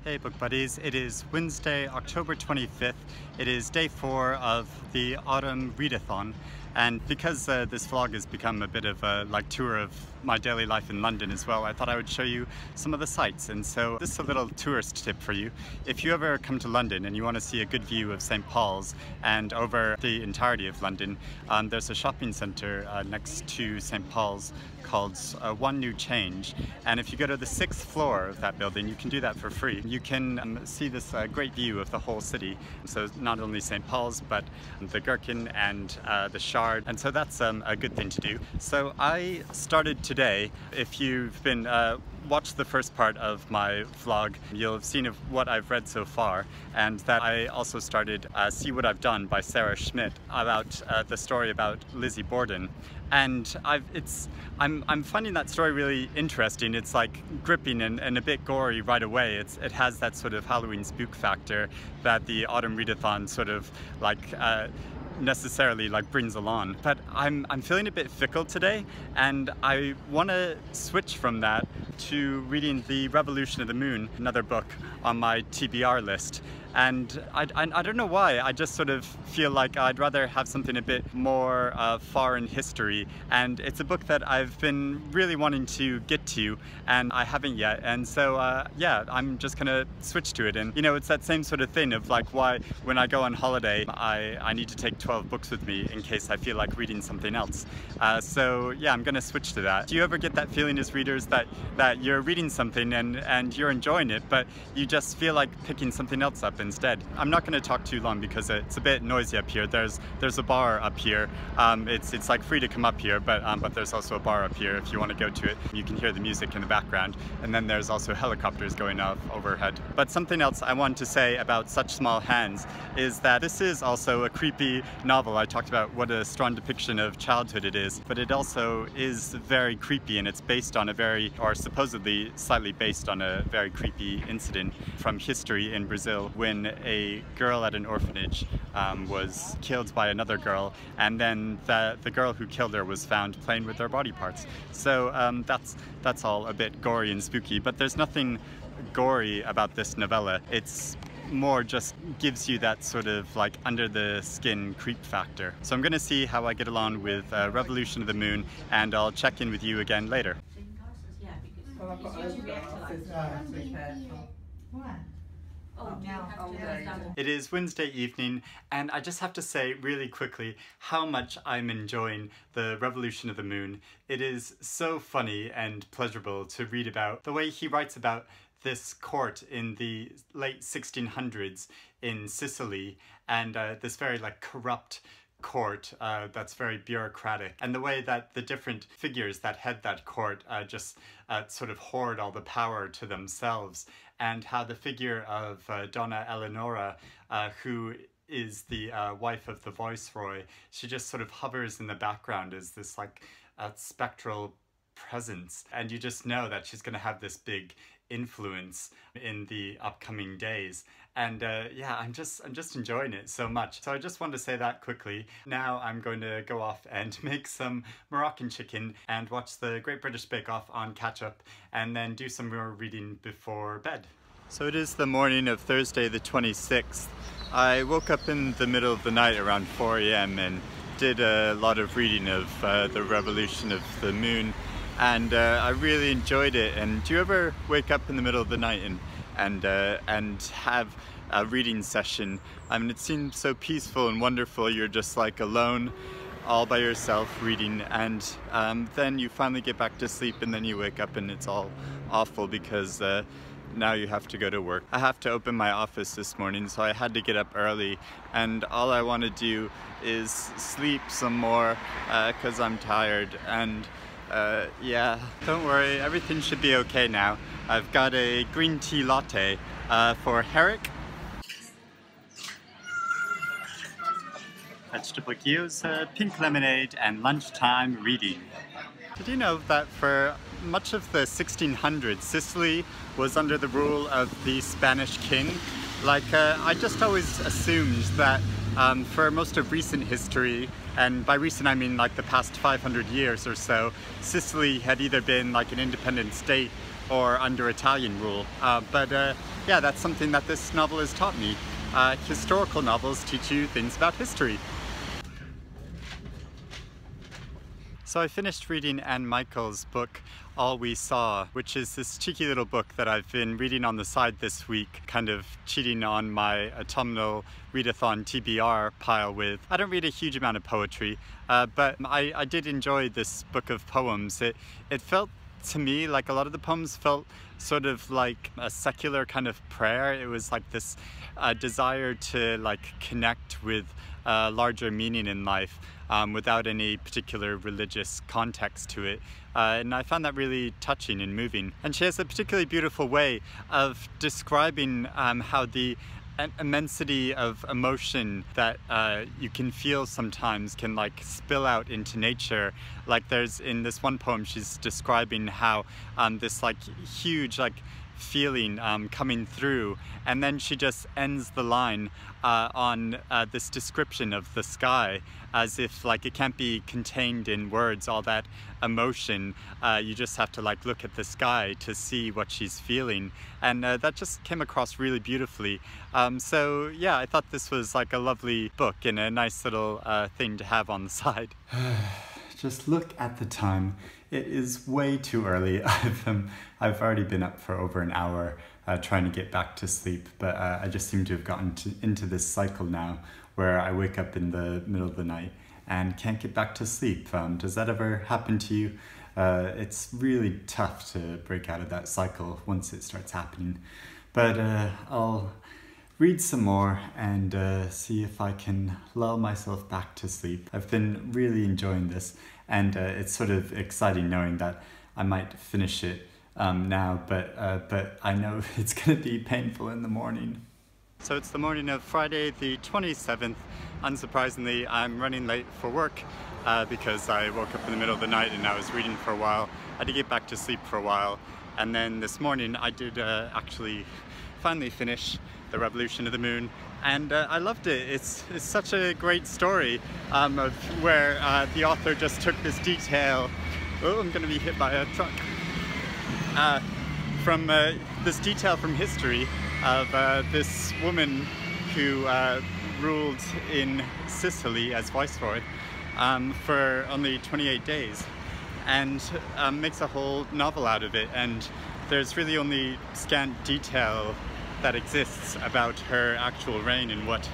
Hey book buddies, it is Wednesday, October 25th. It is day 4 of the autumn readathon, and because this vlog has become a bit of a tour of my daily life in London as well, I thought I would show you some of the sights. And so this is a little tourist tip for you. If you ever come to London and you want to see a good view of St. Paul's and over the entirety of London, there's a shopping centre next to St. Paul's called One New Change, and if you go to the 6th floor of that building, you can do that for free. You can see this great view of the whole city, so not only St. Paul's but the Gherkin and the Shard, and so that's a good thing to do. So I started today. If you've been watched the first part of my vlog, you'll have seen of what I've read so far, and that I also started See What I've Done by Sarah Schmidt, about the story about Lizzie Borden. And I'm finding that story really interesting. It's like gripping and a bit gory right away. It has that sort of Halloween spook factor that the autumn readathon sort of necessarily brings along. But I'm feeling a bit fickle today, and I want to switch from that to reading The Revolution of the Moon, another book on my TBR list. And I don't know why, I just sort of feel like I'd rather have something a bit more far in history, and it's a book that I've been really wanting to get to and I haven't yet, and so yeah, I'm just gonna switch to it. And you know, it's that same sort of thing of why when I go on holiday I need to take 12 books with me in case I feel like reading something else. So yeah, I'm gonna switch to that. Do you ever get that feeling as readers that you're reading something and you're enjoying it, but you just feel like picking something else up instead? I'm not going to talk too long because it's a bit noisy up here. There's a bar up here. It's like free to come up here, but there's also a bar up here if you want to go to it. You can hear the music in the background, and then there's also helicopters going off overhead. But something else I wanted to say about Such Small Hands is that this is also a creepy novel. I talked about what a strong depiction of childhood it is, but it also is very creepy, and it's based on or supposedly slightly based on a very creepy incident from history in Brazil, when a girl at an orphanage was killed by another girl, and then the girl who killed her was found playing with her body parts. So that's all a bit gory and spooky, but there's nothing gory about this novella. It's more just gives you that sort of under the skin creep factor. So I'm gonna see how I get along with Revolution of the Moon, and I'll check in with you again later. It is Wednesday evening, and I just have to say really quickly how much I'm enjoying The Revolution of the Moon. It is so funny and pleasurable to read about the way he writes about this court in the late 1600s in Sicily, and this very corrupt court that's very bureaucratic, and the way that the different figures that head that court just sort of hoard all the power to themselves, and how the figure of Donna Eleonora, who is the wife of the viceroy, she just sort of hovers in the background as this spectral presence, and you just know that she's going to have this big influence in the upcoming days. And yeah, I'm just enjoying it so much. So I just wanted to say that quickly. Now I'm going to go off and make some Moroccan chicken and watch the Great British Bake Off on catch-up, and then do some more reading before bed. So it is the morning of Thursday the 26th. I woke up in the middle of the night around 4 AM and did a lot of reading of The Revolution of the Moon, and I really enjoyed it. And do you ever wake up in the middle of the night and have a reading session? I mean, it seems so peaceful and wonderful. You're just alone, all by yourself reading, and then you finally get back to sleep, and then you wake up and it's all awful because now you have to go to work. I have to open my office this morning, so I had to get up early, and all I want to do is sleep some more because I'm tired. And yeah, don't worry, everything should be okay now. I've got a green tea latte for Herrick, vegetable gyoza, pink lemonade, and lunchtime reading. Did you know that for much of the 1600s, Sicily was under the rule of the Spanish king? I just always assumed that for most of recent history, and by recent I mean the past 500 years or so, Sicily had either been an independent state or under Italian rule. Yeah, that's something that this novel has taught me. Historical novels teach you things about history. So I finished reading Anne Michael's book, All We Saw, which is this cheeky little book that I've been reading on the side this week, kind of cheating on my autumnal Readathon TBR pile with. I don't read a huge amount of poetry, but I did enjoy this book of poems. It felt to me like a lot of the poems felt sort of like a secular kind of prayer. It was like this desire to like connect with a larger meaning in life without any particular religious context to it. And I found that really touching and moving. And she has a particularly beautiful way of describing how the immensity of emotion that you can feel sometimes can like spill out into nature. Like there's in this one poem she's describing how this like huge like feeling coming through, and then she just ends the line on this description of the sky as if like it can't be contained in words, all that emotion. You just have to like look at the sky to see what she's feeling, and that just came across really beautifully. So yeah, I thought this was like a lovely book and a nice little thing to have on the side. Just look at the time. It is way too early. I've already been up for over an hour trying to get back to sleep, but I just seem to have gotten into this cycle now where I wake up in the middle of the night and can't get back to sleep. Does that ever happen to you? It's really tough to break out of that cycle once it starts happening. But I'll read some more and see if I can lull myself back to sleep. I've been really enjoying this, and it's sort of exciting knowing that I might finish it now, but I know it's going to be painful in the morning. So it's the morning of Friday the 27th. Unsurprisingly, I'm running late for work because I woke up in the middle of the night and I was reading for a while. I had to get back to sleep for a while, and then this morning I did actually finally finish The Revolution of the Moon, and I loved it. It's such a great story of where the author just took this detail. Oh, I'm gonna be hit by a truck. From this detail from history of this woman who ruled in Sicily as viceroy for only 28 days, and makes a whole novel out of it. And there's really only scant detail that exists about her actual reign and what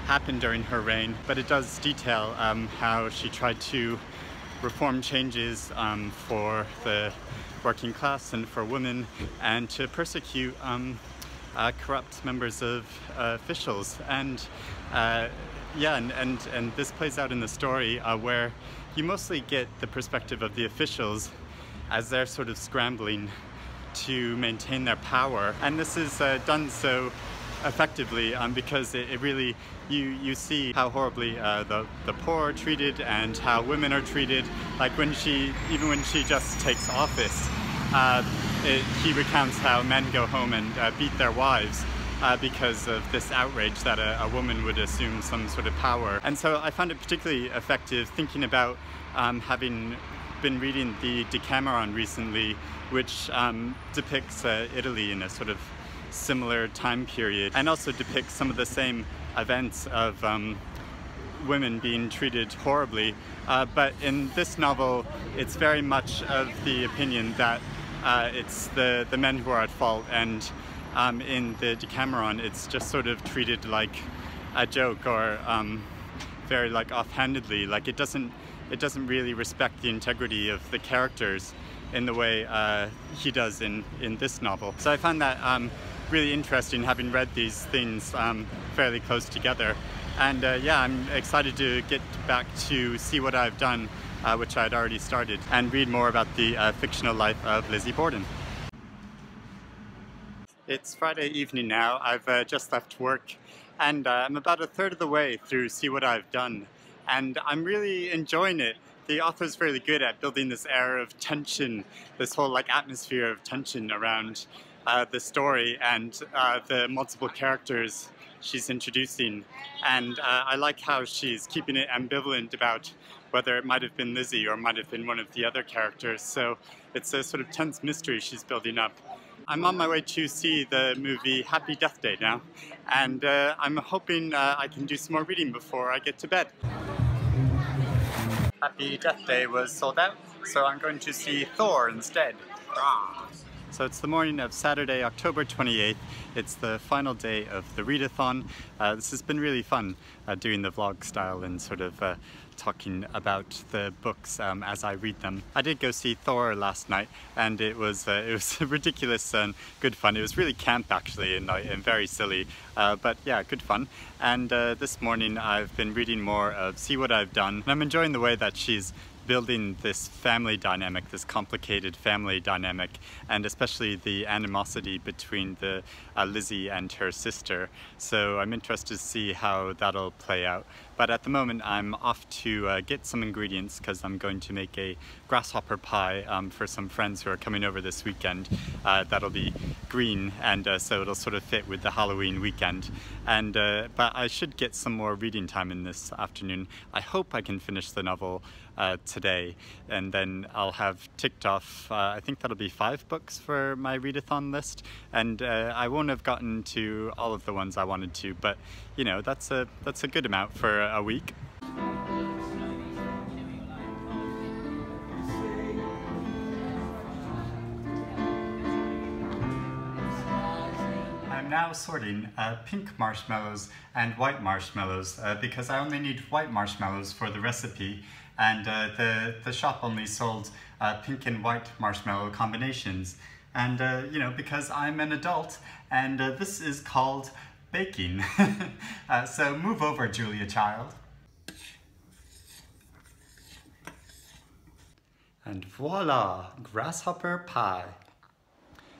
happened during her reign, but it does detail how she tried to reform changes for the working class and for women, and to persecute corrupt members of officials. And yeah, and this plays out in the story where you mostly get the perspective of the officials as they're sort of scrambling to maintain their power, and this is done so effectively because it really, you see how horribly the poor are treated and how women are treated. Like even when she just takes office, he recounts how men go home and beat their wives because of this outrage that a woman would assume some sort of power. And so I found it particularly effective thinking about having been reading the Decameron recently, which depicts Italy in a sort of similar time period, and also depicts some of the same events of women being treated horribly. But in this novel, it's very much of the opinion that it's the men who are at fault, and in the Decameron, it's just sort of treated like a joke, or very like offhandedly. Like it doesn't really respect the integrity of the characters in the way he does in this novel. So I found that really interesting, having read these things fairly close together. And yeah, I'm excited to get back to See What I've Done, which I'd already started, and read more about the fictional life of Lizzie Borden. It's Friday evening now. I've just left work, and I'm about a third of the way through See What I've Done, and I'm really enjoying it. The author's really good at building this air of tension, this whole like atmosphere of tension around the story and the multiple characters she's introducing. And I like how she's keeping it ambivalent about whether it might have been Lizzie or might have been one of the other characters. So it's a sort of tense mystery she's building up. I'm on my way to see the movie Happy Death Day now, and I'm hoping I can do some more reading before I get to bed. Happy Death Day was sold out, so I'm going to see Thor instead. So it's the morning of Saturday, October 28th. It's the final day of the Readathon. This has been really fun doing the vlog style and sort of talking about the books as I read them. I did go see Thor last night, and it was ridiculous and good fun. It was really camp actually and very silly, but yeah, good fun. And this morning I've been reading more of See What I've Done, and I'm enjoying the way that she's building this family dynamic, this complicated family dynamic, and especially the animosity between Lizzie and her sister. So I'm interested to see how that'll play out. But at the moment I'm off to get some ingredients because I'm going to make a grasshopper pie for some friends who are coming over this weekend. That'll be green, and so it'll sort of fit with the Halloween weekend. And but I should get some more reading time in this afternoon. I hope I can finish the novel today, and then I'll have ticked off, I think that'll be 5 books for my readathon list, and I won't have gotten to all of the ones I wanted to, but you know, that's a good amount for a week. I'm now sorting pink marshmallows and white marshmallows because I only need white marshmallows for the recipe, and the shop only sold pink and white marshmallow combinations. And you know, because I'm an adult and this is called baking. So move over, Julia child. And voila, grasshopper pie.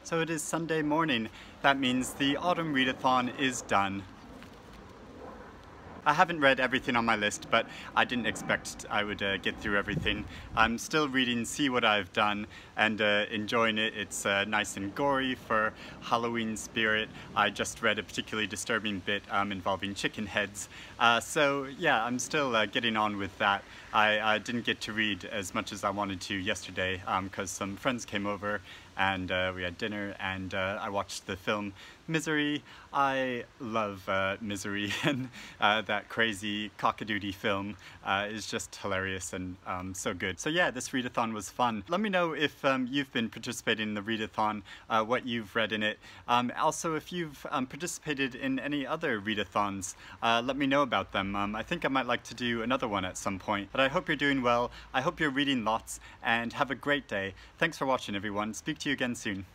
So it is Sunday morning. That means the autumn readathon is done. I haven't read everything on my list, but I didn't expect I would get through everything. I'm still reading See What I've Done and enjoying it. It's nice and gory for Halloween spirit. I just read a particularly disturbing bit involving chicken heads. So yeah, I'm still getting on with that. I didn't get to read as much as I wanted to yesterday because some friends came over and we had dinner, and I watched the film Misery. I love Misery, and that crazy cockadoodie film is just hilarious and so good. So yeah, this readathon was fun. Let me know if you've been participating in the readathon, what you've read in it. Also, if you've participated in any other readathons, let me know about them. I think I might like to do another one at some point. But I hope you're doing well. I hope you're reading lots, and have a great day. Thanks for watching, everyone. Speak to you again soon.